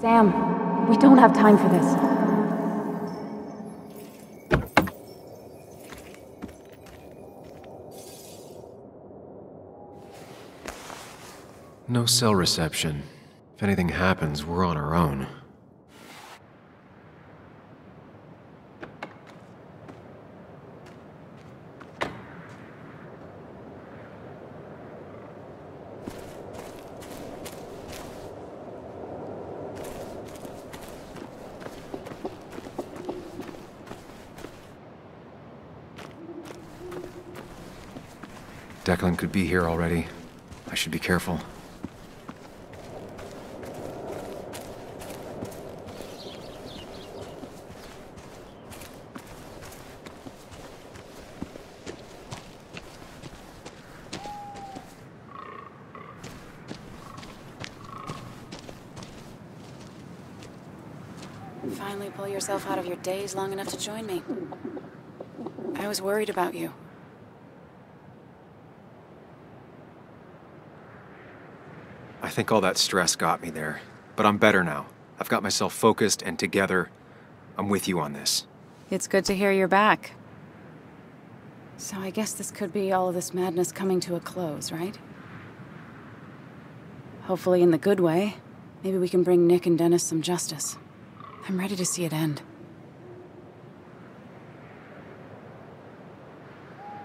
Sam, we don't have time for this. No cell reception. If anything happens, we're on our own. Declan could be here already. I should be careful. Finally pull yourself out of your daze long enough to join me. I was worried about you. I think all that stress got me there, but I'm better now. I've got myself focused and together. I'm with you on this. It's good to hear you're back. So I guess this could be all of this madness coming to a close, right? Hopefully in the good way. Maybe we can bring Nick and Dennis some justice. I'm ready to see it end.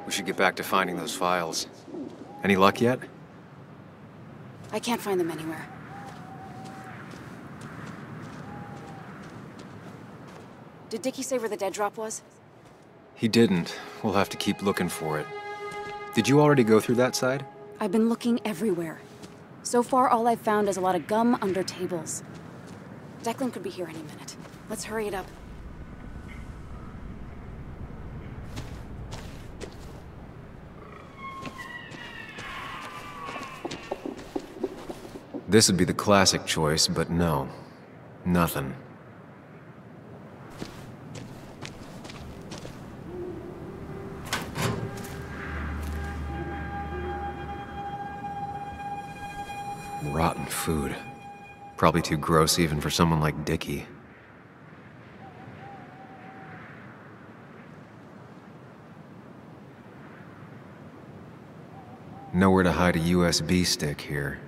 We should get back to finding those files. Any luck yet? I can't find them anywhere. Did Dickie say where the dead drop was? He didn't. We'll have to keep looking for it. Did you already go through that side? I've been looking everywhere. So far, all I've found is a lot of gum under tables. Declan could be here any minute. Let's hurry it up. This would be the classic choice, but no. Nothing. Rotten food. Probably too gross even for someone like Dickie. Nowhere to hide a USB stick here.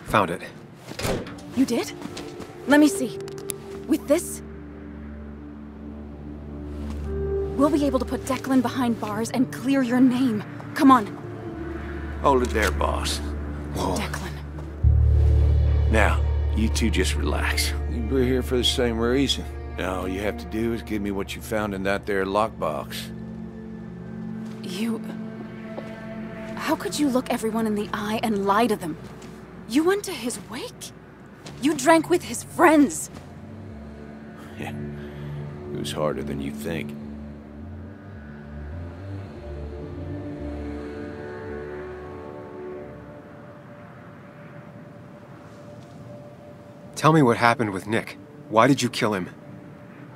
Found it. You did? Let me see. With this? We'll be able to put Declan behind bars and clear your name. Come on. Hold it there, boss. Whoa. Declan. Now, you two just relax. We're here for the same reason. Now, all you have to do is give me what you found in that there lockbox. You... How could you look everyone in the eye and lie to them? You went to his wake. You drank with his friends. Yeah, it was harder than you think. Tell me what happened with Nick. Why did you kill him?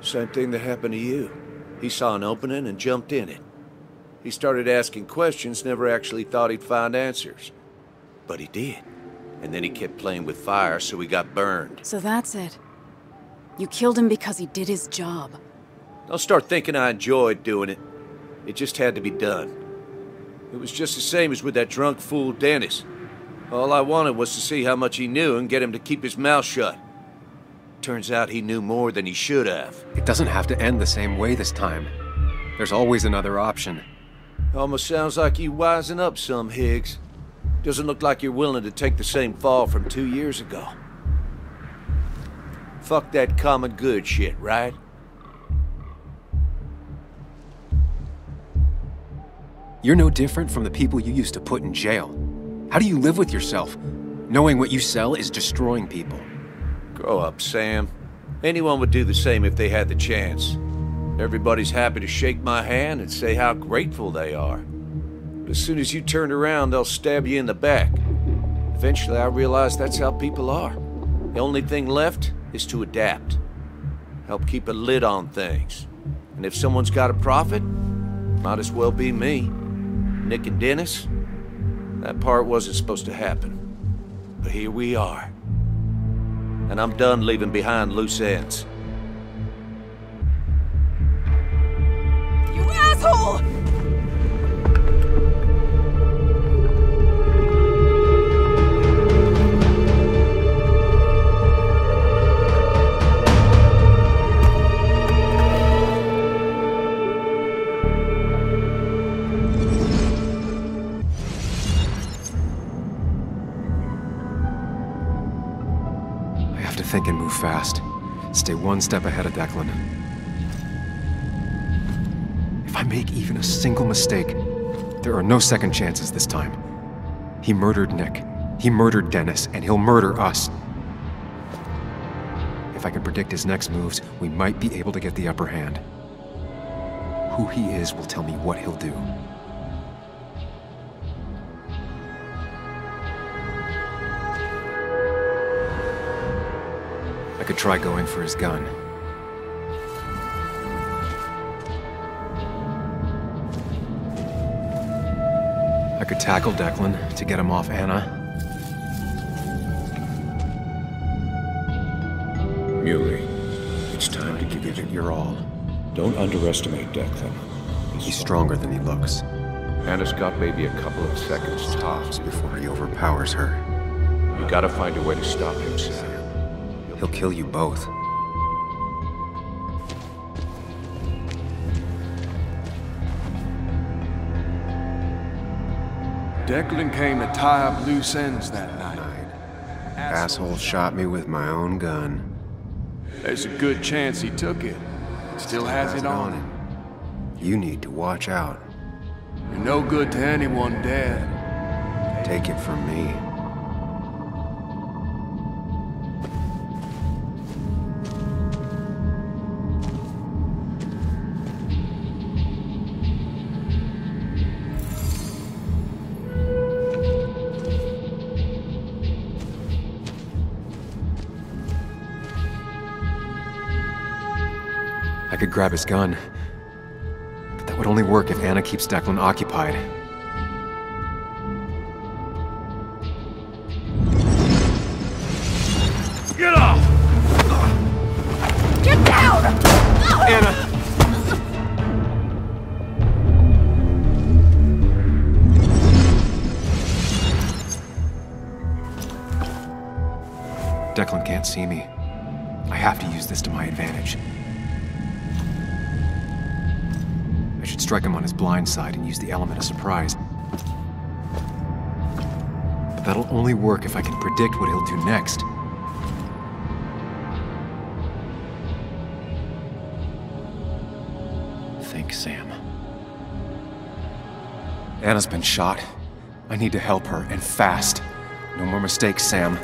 Same thing that happened to you. He saw an opening and jumped in it. He started asking questions, never actually thought he'd find answers. But he did. And then he kept playing with fire, so he got burned. So that's it. You killed him because he did his job. Don't start thinking I enjoyed doing it. It just had to be done. It was just the same as with that drunk fool Dennis. All I wanted was to see how much he knew and get him to keep his mouth shut. Turns out he knew more than he should have. It doesn't have to end the same way this time. There's always another option. Almost sounds like you wising up some, Higgs. Doesn't look like you're willing to take the same fall from 2 years ago. Fuck that common good shit, right? You're no different from the people you used to put in jail. How do you live with yourself, knowing what you sell is destroying people? Grow up, Sam. Anyone would do the same if they had the chance. Everybody's happy to shake my hand and say how grateful they are. But as soon as you turn around, they'll stab you in the back. Eventually, I realized that's how people are. The only thing left is to adapt. Help keep a lid on things. And if someone's got to profit, might as well be me. Nick and Dennis, that part wasn't supposed to happen. But here we are. And I'm done leaving behind loose ends. You asshole! Think and move fast. Stay one step ahead of Declan. If I make even a single mistake, there are no second chances this time. He murdered Nick. He murdered Dennis, and he'll murder us. If I can predict his next moves, we might be able to get the upper hand. Who he is will tell me what he'll do. I could try going for his gun. I could tackle Declan to get him off Anna. Muley, it's time to give it your all. Don't underestimate Declan. He's stronger than he looks. Anna's got maybe a couple of seconds tops Before he overpowers her. You gotta find a way to stop him, Sam. He'll kill you both. Declan came to tie up loose ends that night. Asshole shot me with my own gun. There's a good chance he took it. Still has it on him. You need to watch out. You're no good to anyone dead. Take it from me. I could grab his gun, but that would only work if Anna keeps Declan occupied. Get off! Get down! Anna! Declan can't see me. I have to use this to my advantage. I should strike him on his blind side and use the element of surprise. But that'll only work if I can predict what he'll do next. Think, Sam. Anna's been shot. I need to help her, and fast. No more mistakes, Sam.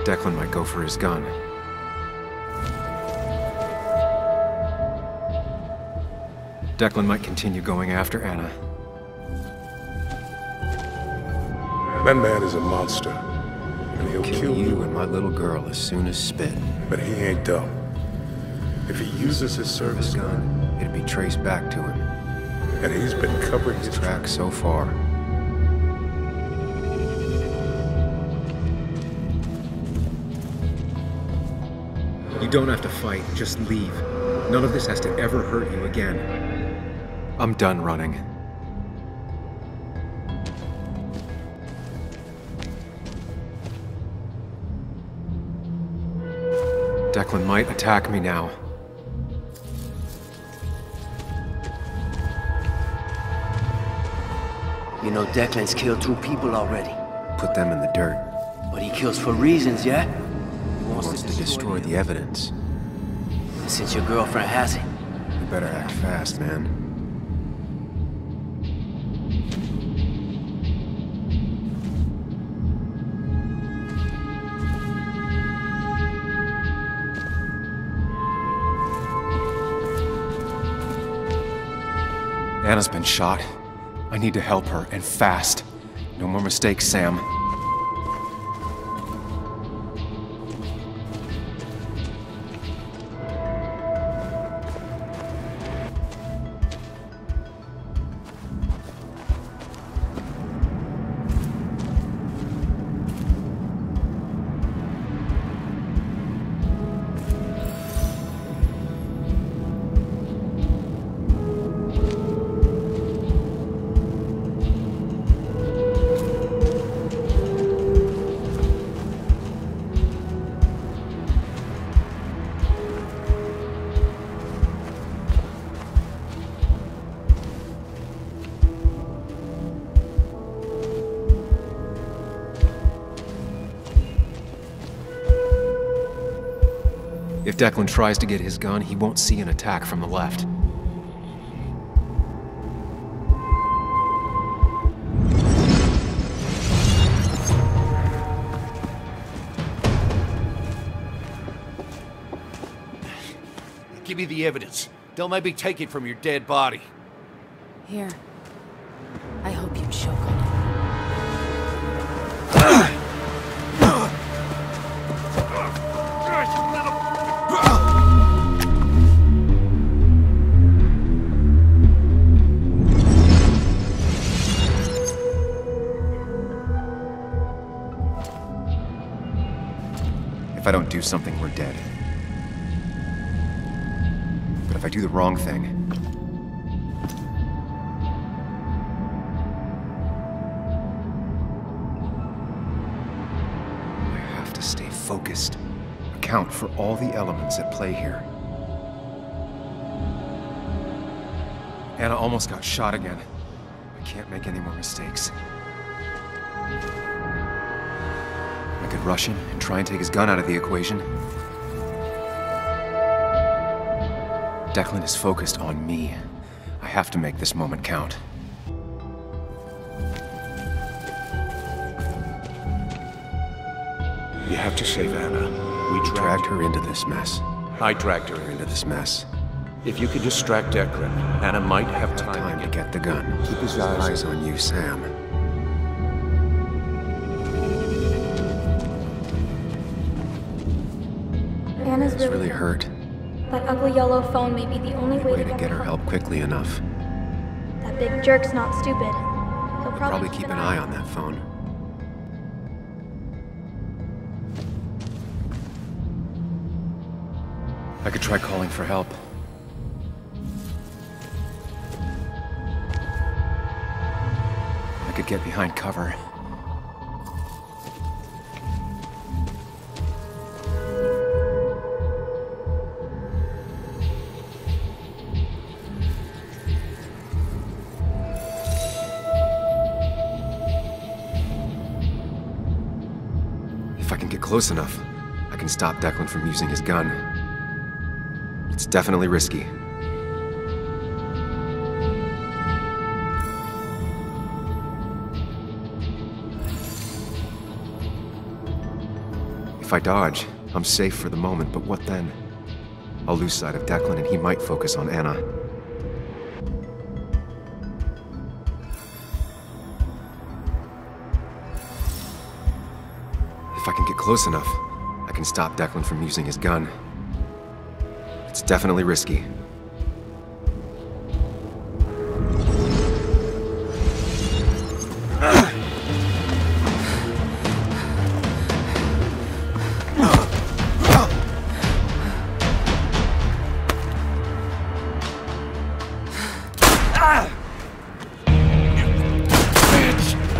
Declan might go for his gun. Declan might continue going after Anna. That man is a monster, and he'll kill you and my little girl as soon as spit. But he ain't dumb. If he uses his service gun, it'd be traced back to him. And he's been covering his tracks so far. You don't have to fight, just leave. None of this has to ever hurt you again. I'm done running. Declan might attack me now. You know Declan's killed 2 people already. Put them in the dirt. But he kills for reasons, yeah? He wants to destroy the evidence. And since your girlfriend has it... You better act fast, man. Anna's been shot. I need to help her, and fast. No more mistakes, Sam. Declan tries to get his gun, he won't see an attack from the left. Give me the evidence. Don't make me take it from your dead body. Here. I hope you choke on it. If I don't do something, we're dead. But if I do the wrong thing... I have to stay focused. Account for all the elements at play here. Anna almost got shot again. I can't make any more mistakes. I could rush him and try and take his gun out of the equation. Declan is focused on me. I have to make this moment count. You have to save Anna. We dragged her into this mess. I dragged her Into this mess. If you could distract Declan, Anna might have Time to get the gun. Keep his eyes on you, Sam. Anna's It's really hurt. That ugly yellow phone may be the only way To get her help quickly enough. That big jerk's not stupid. He'll Probably keep an eye on that phone. I could try calling for help. I could get behind cover. If I can get close enough, I can stop Declan from using his gun. It's definitely risky. If I dodge, I'm safe for the moment, but what then? I'll lose sight of Declan and he might focus on Anna. If I can get close enough, I can stop Declan from using his gun. It's definitely risky.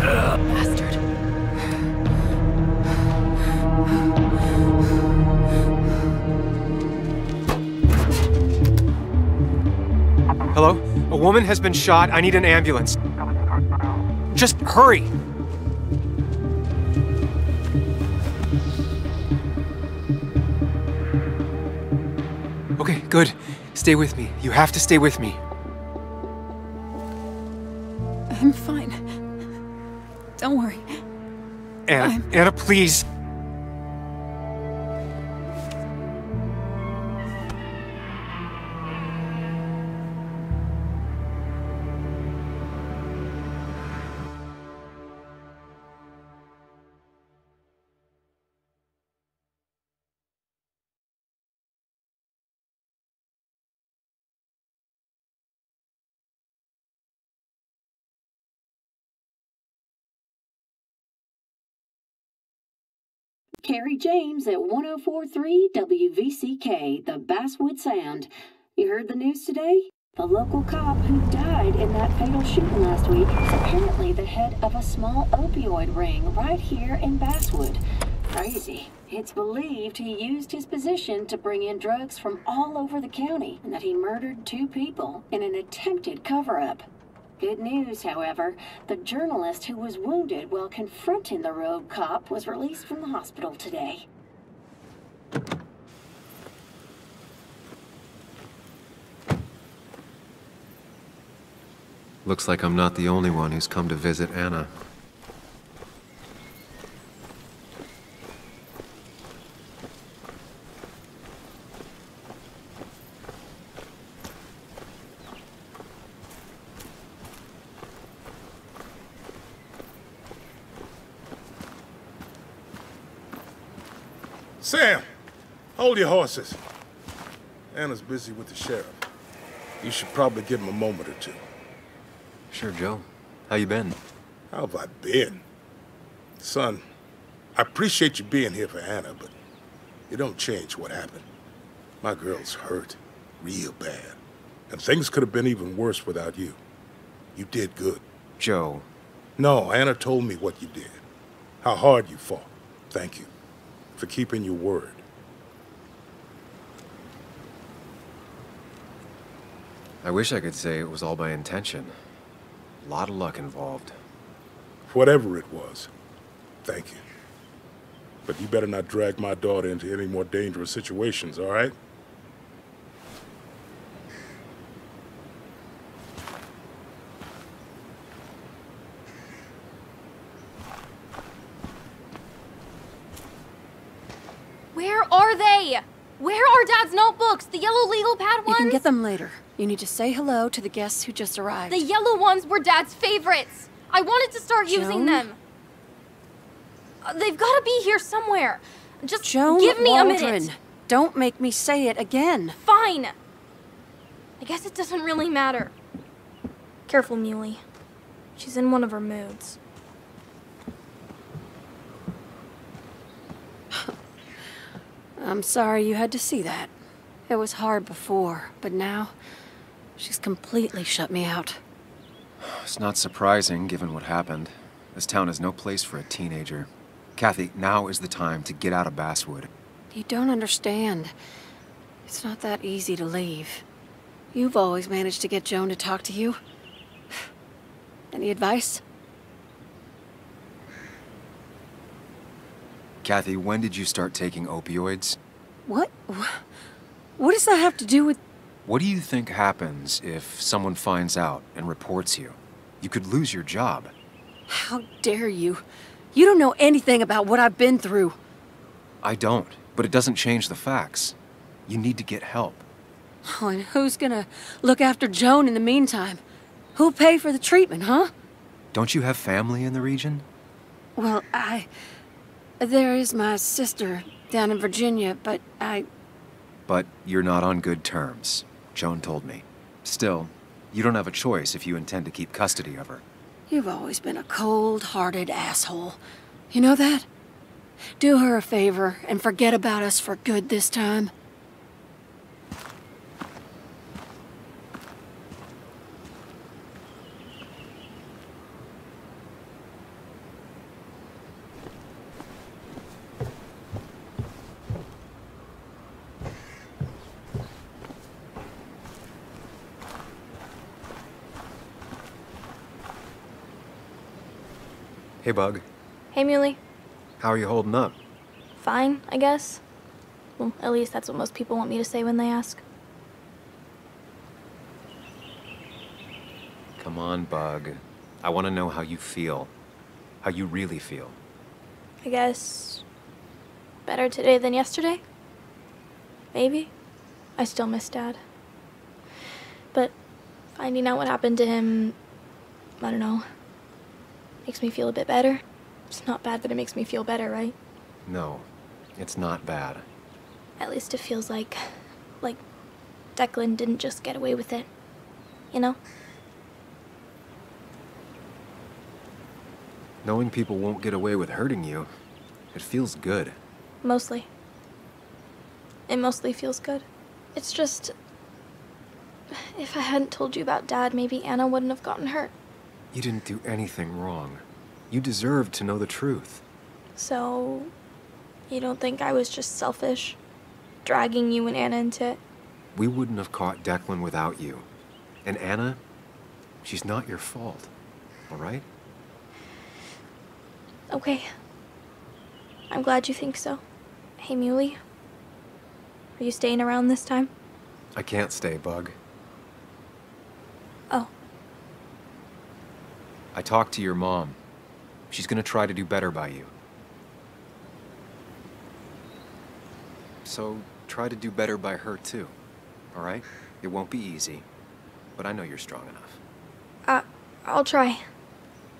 Bastard. Hello? A woman has been shot. I need an ambulance. Just hurry! Okay, good. Stay with me. You have to stay with me. I'm fine. Don't worry. Anna, Anna, please. Carrie James at 104.3 WVCK, the Basswood Sound. You heard the news today? The local cop who died in that fatal shooting last week is apparently the head of a small opioid ring right here in Basswood. Crazy. It's believed he used his position to bring in drugs from all over the county and that he murdered 2 people in an attempted cover-up. Good news, however, the journalist who was wounded while confronting the rogue cop was released from the hospital today. Looks like I'm not the only one who's come to visit Anna. Sam, hold your horses. Anna's busy with the sheriff. You should probably give him a moment or two. Sure, Joe. How you been? How have I been? Son, I appreciate you being here for Anna, but it don't change what happened. My girl's hurt, real bad. And things could have been even worse without you. You did good. Joe. No, Anna told me what you did. How hard you fought. Thank you for keeping your word. I wish I could say it was all by intention. A lot of luck involved. Whatever it was, thank you. But you better not drag my daughter into any more dangerous situations, all right? Where are they? Where are Dad's notebooks? The yellow legal pad ones? You can get them later. You need to say hello to the guests who just arrived. The yellow ones were Dad's favorites. I wanted to start using them. They've got to be here somewhere. Just give me a minute. Don't make me say it again. Fine. I guess it doesn't really matter. Careful, Muley. She's in one of her moods. I'm sorry you had to see that. It was hard before, but now she's completely shut me out. It's not surprising, given what happened. This town is no place for a teenager. Kathy, now is the time to get out of Basswood. You don't understand. It's not that easy to leave. You've always managed to get Joan to talk to you. Any advice? Kathy, when did you start taking opioids? What? What does that have to do with... What do you think happens if someone finds out and reports you? You could lose your job. How dare you? You don't know anything about what I've been through. I don't, but it doesn't change the facts. You need to get help. Oh, and who's gonna look after Joan in the meantime? Who'll pay for the treatment, huh? Don't you have family in the region? Well, there is my sister down in Virginia, but But you're not on good terms, Joan told me. Still, you don't have a choice if you intend to keep custody of her. You've always been a cold-hearted asshole. You know that? Do her a favor and forget about us for good this time. Hey, Bug. Hey, Muley. How are you holding up? Fine, I guess. Well, at least that's what most people want me to say when they ask. Come on, Bug. I want to know how you feel. How you really feel. I guess... better today than yesterday? Maybe. I still miss Dad. But finding out what happened to him... I don't know. Makes me feel a bit better. It's not bad, but it makes me feel better, right? No, it's not bad. At least it feels like Declan didn't just get away with it. You know? Knowing people won't get away with hurting you, it feels good. Mostly. It mostly feels good. It's just... if I hadn't told you about Dad, maybe Anna wouldn't have gotten hurt. You didn't do anything wrong. You deserved to know the truth. So... you don't think I was just selfish? Dragging you and Anna into it? We wouldn't have caught Declan without you. And Anna, she's not your fault. All right? Okay. I'm glad you think so. Hey, Muley. Are you staying around this time? I can't stay, Bug. Oh. I talked to your mom. She's gonna try to do better by you. So, try to do better by her too, all right? It won't be easy, but I know you're strong enough. I'll try.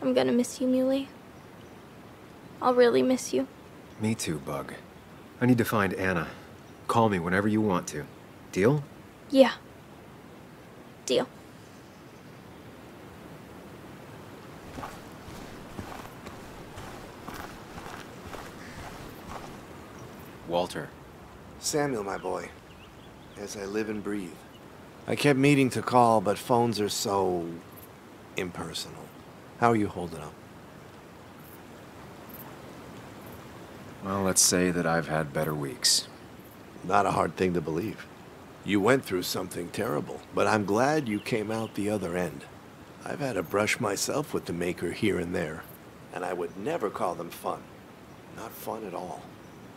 I'm gonna miss you, Muley. I'll really miss you. Me too, Bug. I need to find Anna. Call me whenever you want to. Deal? Yeah. Deal. Walter. Samuel, my boy. As I live and breathe. I kept meaning to call, but phones are so impersonal. How are you holding up? Well, let's say that I've had better weeks. Not a hard thing to believe. You went through something terrible, but I'm glad you came out the other end. I've had a brush myself with the Maker here and there, and I would never call them fun. Not fun at all.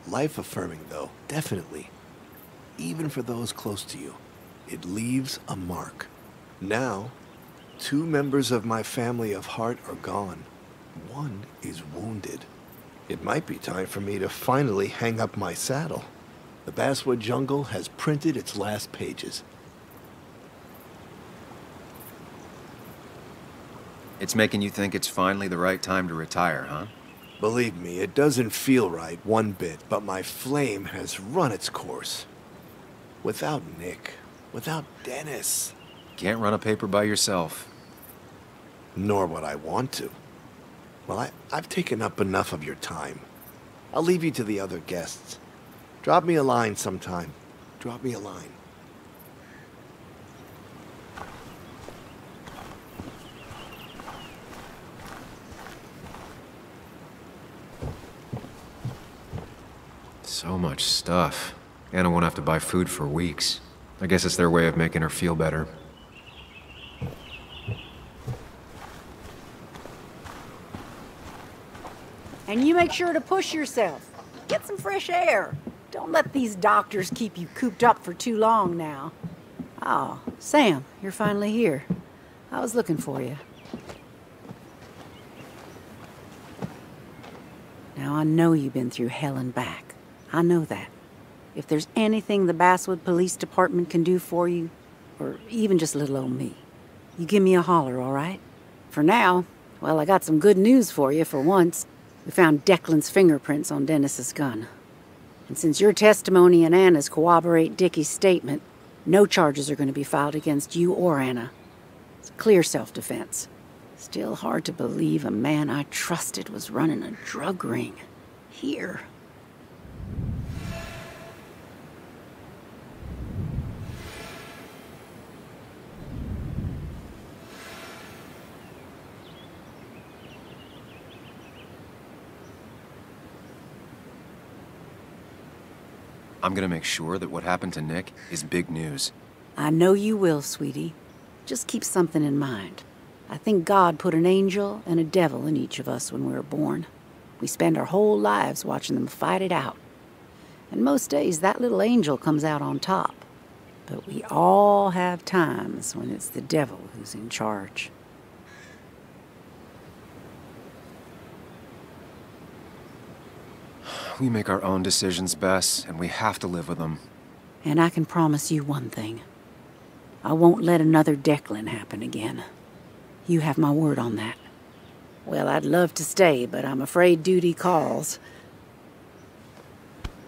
Life-affirming, though, definitely. Even for those close to you. It leaves a mark. Now, 2 members of my family of heart are gone. 1 is wounded. It might be time for me to finally hang up my saddle. The Basswood Jungle has printed its last pages. It's making you think it's finally the right time to retire, huh? Believe me, it doesn't feel right one bit, but my flame has run its course. Without Nick, without Dennis. Can't run a paper by yourself. Nor would I want to. Well, I've taken up enough of your time. I'll leave you to the other guests. Drop me a line sometime. Drop me a line. So much stuff. Anna won't have to buy food for weeks. I guess it's their way of making her feel better. And you make sure to push yourself. Get some fresh air. Don't let these doctors keep you cooped up for too long now. Oh, Sam, you're finally here. I was looking for you. Now, I know you've been through hell and back. I know that. If there's anything the Basswood Police Department can do for you, or even just little old me, you give me a holler, all right? For now, well, I got some good news for you for once. We found Declan's fingerprints on Dennis's gun. And since your testimony and Anna's corroborate Dickie's statement, no charges are going to be filed against you or Anna. It's clear self-defense. Still hard to believe a man I trusted was running a drug ring. Here. I'm gonna make sure that what happened to Nick is big news. I know you will, sweetie. Just keep something in mind. I think God put an angel and a devil in each of us when we were born. We spend our whole lives watching them fight it out. And most days, that little angel comes out on top. But we all have times when it's the devil who's in charge. We make our own decisions, Bess, and we have to live with them. And I can promise you one thing. I won't let another Declan happen again. You have my word on that. Well, I'd love to stay, but I'm afraid duty calls.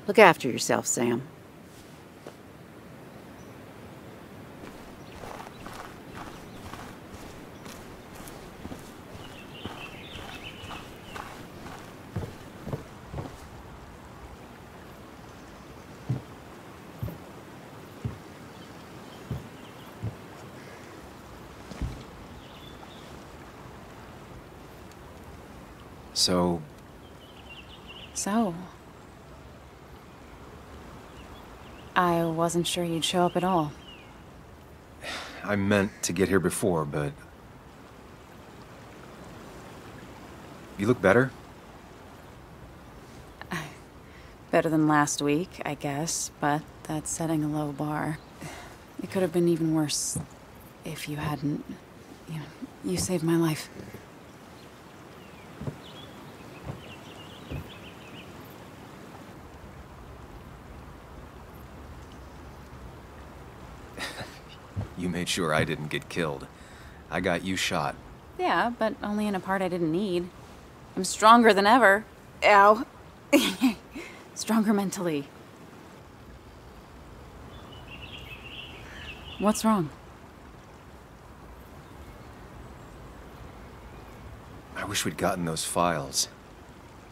Look after yourself, Sam. So... I wasn't sure you'd show up at all. I meant to get here before, but... You look better? Better than last week, I guess, but that's setting a low bar. It could have been even worse if you hadn't... You saved my life. made sure I didn't get killed. I got you shot. Yeah, but only in a part I didn't need. I'm stronger than ever. Ow. Stronger mentally. What's wrong? I wish we'd gotten those files.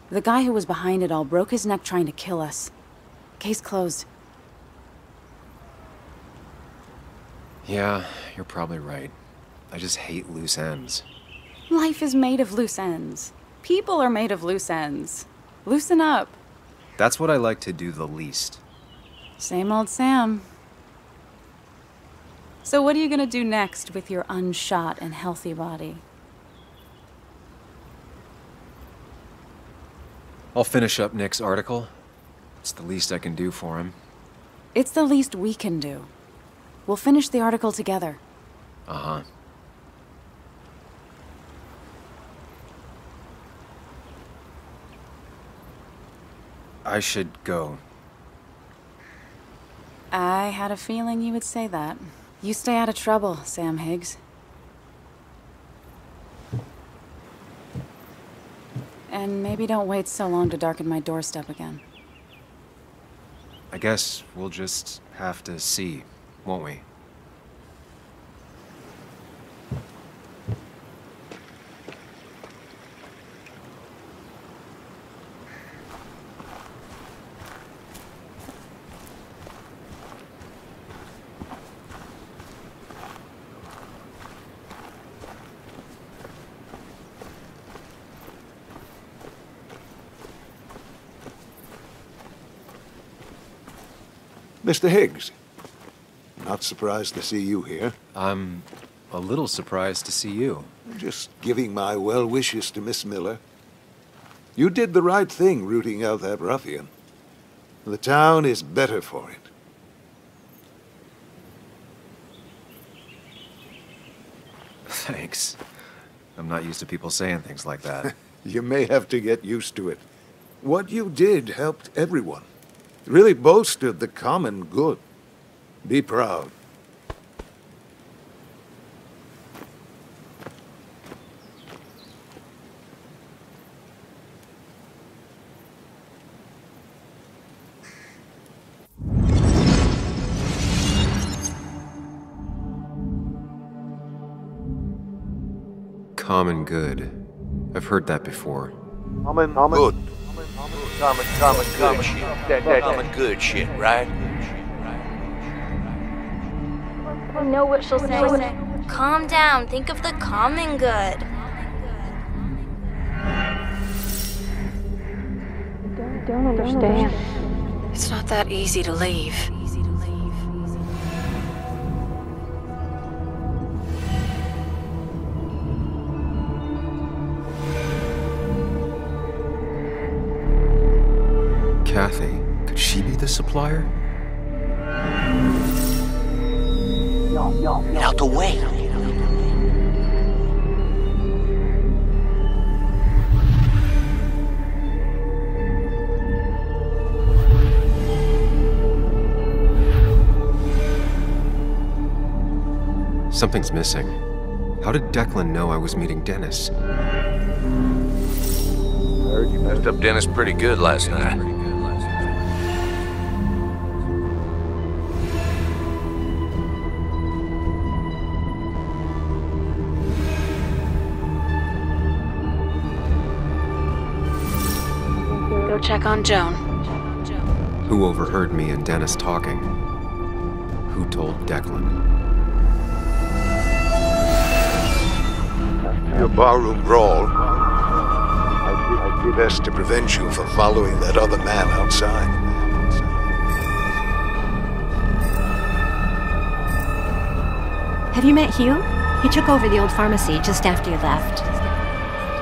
The guy who was behind it all broke his neck trying to kill us. Case closed. Yeah, you're probably right. I just hate loose ends. Life is made of loose ends. People are made of loose ends. Loosen up. That's what I like to do the least. Same old Sam. So what are you gonna do next with your unshot and healthy body? I'll finish up Nick's article. It's the least I can do for him. It's the least we can do. We'll finish the article together. Uh-huh. I should go. I had a feeling you would say that. You stay out of trouble, Sam Higgs. And maybe don't wait so long to darken my doorstep again. I guess we'll just have to see, won't we? Mr. Higgs, not surprised to see you here. I'm a little surprised to see you. Just giving my well wishes to Miss Miller. You did the right thing rooting out that ruffian. The town is better for it. Thanks. I'm not used to people saying things like that. You may have to get used to it. What you did helped everyone. It really bolstered the common good. Be proud. Common good. I've heard that before. Common good. Common good shit, right? I know what she'll say. Calm down. Think of the common good. Don't understand. It's not that easy to leave. Kathy, could she be the supplier? Get out the way. Something's missing. How did Declan know I was meeting Dennis? Heard you messed up Dennis pretty good last night. Go check on Joan. Who overheard me and Dennis talking? Who told Declan? Your barroom brawl. I'd be best to prevent you from following that other man outside. Have you met Hugh? He took over the old pharmacy just after you left.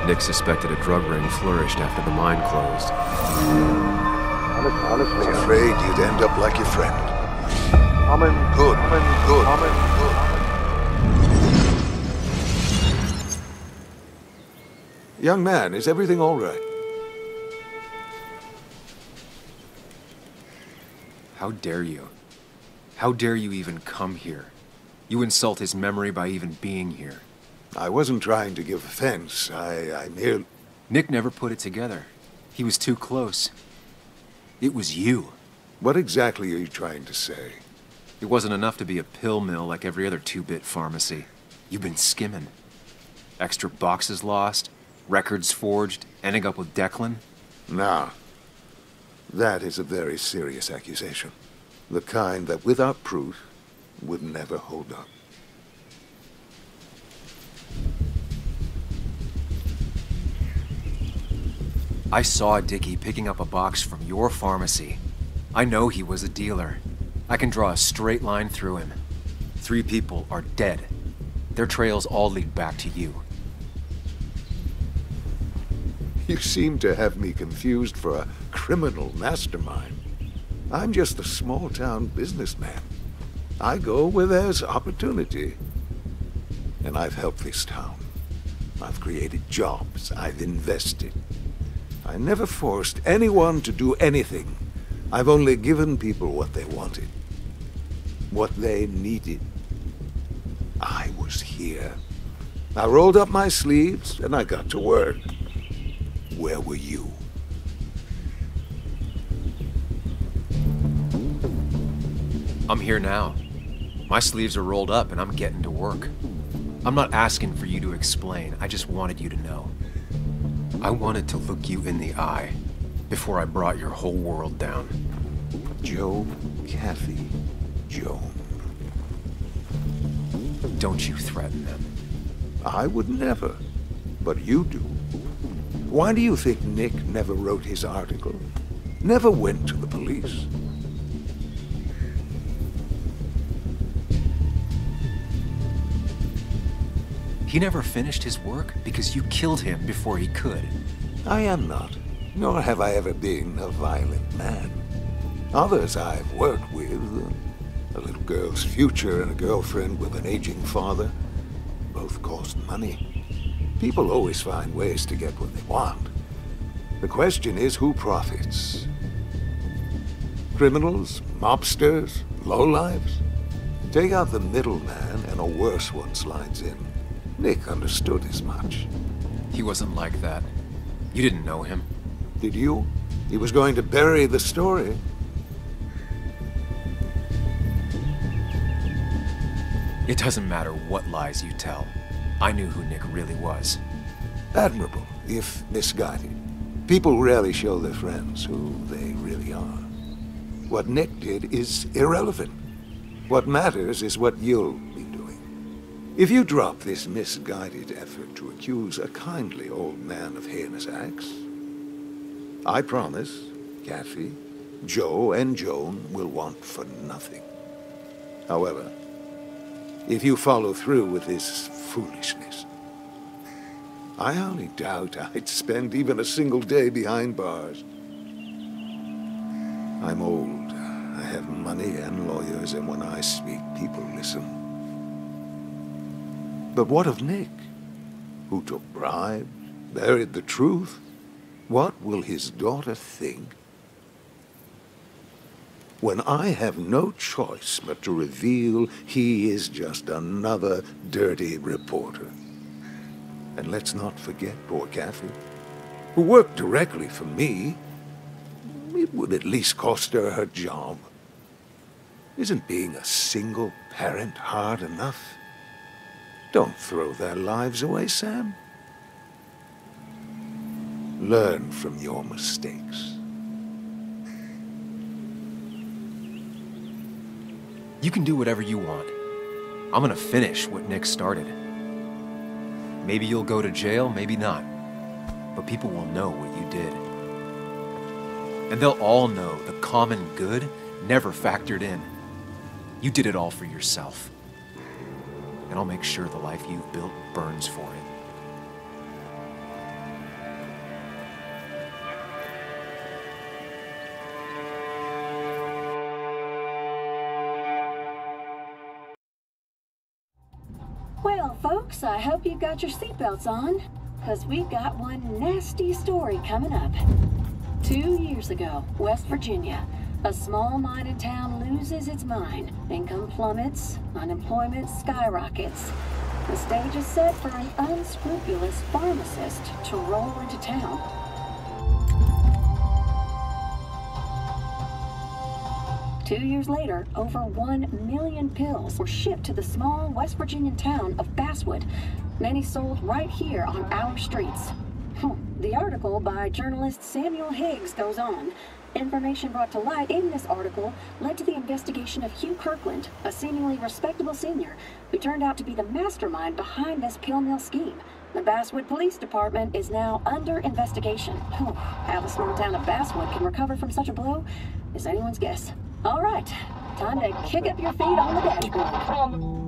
Nick suspected a drug ring flourished after the mine closed. Honestly afraid you'd end up like your friend. Good. Young man, is everything all right? How dare you? How dare you even come here? You insult his memory by even being here. I wasn't trying to give offense. I merely... Nick never put it together. He was too close. It was you. What exactly are you trying to say? It wasn't enough to be a pill mill like every other two-bit pharmacy. You've been skimming. Extra boxes lost, records forged, ending up with Declan. Now, that is a very serious accusation. The kind that, without proof, would never hold up. I saw Dickie picking up a box from your pharmacy. I know he was a dealer. I can draw a straight line through him. 3 people are dead. Their trails all lead back to you. You seem to have me confused for a criminal mastermind. I'm just a small-town businessman. I go where there's opportunity. And I've helped this town. I've created jobs. I've invested. I never forced anyone to do anything. I've only given people what they wanted. What they needed. I was here. I rolled up my sleeves and I got to work. Where were you? I'm here now. My sleeves are rolled up and I'm getting to work. I'm not asking for you to explain. I just wanted you to know. I wanted to look you in the eye before I brought your whole world down. Joe, Kathy, Joan. Don't you threaten them. I would never, but you do. Why do you think Nick never wrote his article? Never went to the police? He never finished his work because you killed him before he could. I am not, nor have I ever been a violent man. Others I've worked with, a little girl's future and a girlfriend with an aging father, both cost money. People always find ways to get what they want. The question is who profits? Criminals, mobsters, lowlifes? Take out the middleman and a worse one slides in. Nick understood as much. He wasn't like that. You didn't know him. Did you? He was going to bury the story. It doesn't matter what lies you tell. I knew who Nick really was. Admirable, if misguided. People rarely show their friends who they really are. What Nick did is irrelevant. What matters is what you'll be doing. If you drop this misguided effort to accuse a kindly old man of heinous acts, I promise Kathy, Joe, and Joan will want for nothing. However, if you follow through with this foolishness, I only doubt I'd spend even a single day behind bars. I'm old. I have money and lawyers, and when I speak, people listen. But what of Nick, who took bribes, buried the truth? What will his daughter think when I have no choice but to reveal he is just another dirty reporter? And let's not forget poor Kathy, who worked directly for me. It would at least cost her her job. Isn't being a single parent hard enough? Don't throw their lives away, Sam. Learn from your mistakes. You can do whatever you want. I'm gonna finish what Nick started. Maybe you'll go to jail, maybe not. But people will know what you did. And they'll all know the common good never factored in. You did it all for yourself. And I'll make sure the life you've built burns for it. Well, folks, I hope you got your seatbelts on, because we've got one nasty story coming up. 2 years ago, West Virginia, a small mining town loses its mind. Income plummets, unemployment skyrockets. The stage is set for an unscrupulous pharmacist to roll into town. Two years later, over 1 million pills were shipped to the small West Virginian town of Basswood. Many sold right here on our streets. The article by journalist Samuel Higgs goes on. Information brought to light in this article led to the investigation of Hugh Kirkland, a seemingly respectable senior who turned out to be the mastermind behind this pill mill scheme. The Basswood Police Department is now under investigation. How the small town of Basswood can recover from such a blow is anyone's guess. All right, time to kick up your feet on the dashboard.